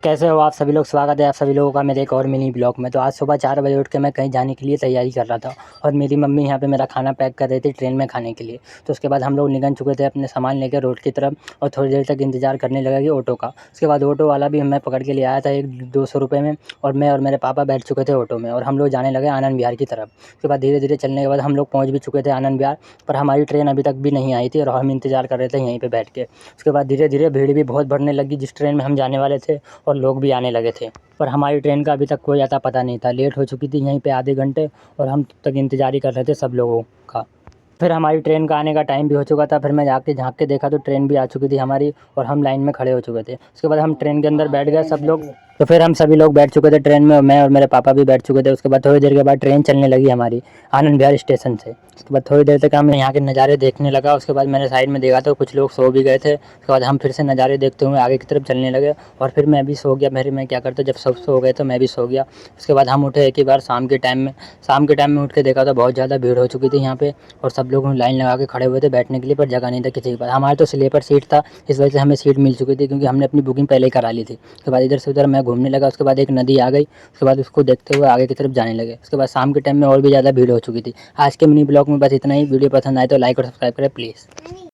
कैसे हो आप सभी लोग। स्वागत है आप सभी लोगों का मेरे एक और मिनी ब्लॉग में। तो आज सुबह 4 बजे उठ के मैं कहीं जाने के लिए तैयारी कर रहा था और मेरी मम्मी यहाँ पे मेरा खाना पैक कर रही थी ट्रेन में खाने के लिए। तो उसके बाद हम लोग निकल चुके थे अपने सामान लेकर रोड की तरफ और थोड़ी देर तक इंतजार करने लगा कि ऑटो का। उसके बाद ऑटो वाला भी हमें पकड़ के ले आया था 200 रुपये में, और मैं और मेरे पापा बैठ चुके थे ऑटो में और हम लोग जाने लगे आनंद विहार की तरफ। उसके बाद धीरे धीरे चलने के बाद हम लोग पहुँच भी चुके थे आनंद विहार, पर हमारी ट्रेन अभी तक भी नहीं आई थी और हम इंतज़ार कर रहे थे यहीं पर बैठ के। उसके बाद धीरे धीरे भीड़ भी बहुत बढ़ने लगी जिस ट्रेन में हम जाने वाले थे, और लोग भी आने लगे थे। पर हमारी ट्रेन का अभी तक कोई अता पता नहीं था। लेट हो चुकी थी यहीं पे आधे घंटे और हम तब तक इंतज़ार ही कर रहे थे सब लोगों का। फिर हमारी ट्रेन का आने का टाइम भी हो चुका था। फिर मैं जाके झाँक के देखा तो ट्रेन भी आ चुकी थी हमारी और हम लाइन में खड़े हो चुके थे। उसके बाद हम ट्रेन के अंदर बैठ गए सब लोग। तो फिर हम सभी लोग बैठ चुके थे ट्रेन में, मैं और मेरे पापा भी बैठ चुके थे। उसके बाद थोड़ी देर के बाद ट्रेन चलने लगी हमारी आनंद विहार स्टेशन से। उसके बाद थोड़ी देर तक हम यहाँ के नज़ारे देखने लगा। उसके बाद मैंने साइड में देखा तो कुछ लोग सो भी गए थे। उसके बाद हम फिर से नज़ारे देखते हुए आगे की तरफ चलने लगे और फिर मैं भी सो गया। मैं क्या करता, जब सब सो गए तो मैं भी सो गया। उसके बाद हम उठे एक ही बार शाम के टाइम में उठ के देखा तो बहुत ज़्यादा भीड़ हो चुकी थी यहाँ पे और सब लोग लाइन लगा के खड़े हुए थे बैठने के लिए, पर जगह नहीं था किसी के पास। हमारे तो स्लीपर सीट था, इस वजह से हमें सीट मिल चुकी थी क्योंकि हमने अपनी बुकिंग पहले ही करा ली थी। उसके बाद इधर से उधर मैं घूमने लगा। उसके बाद एक नदी आ गई, उसके बाद उसको देखते हुए आगे की तरफ जाने लगे। उसके बाद शाम के टाइम में और भी ज़्यादा भीड़ हो चुकी थी। आज के मिनी ब्लॉग में बस इतना ही। वीडियो पसंद आए तो लाइक और सब्सक्राइब करें प्लीज़।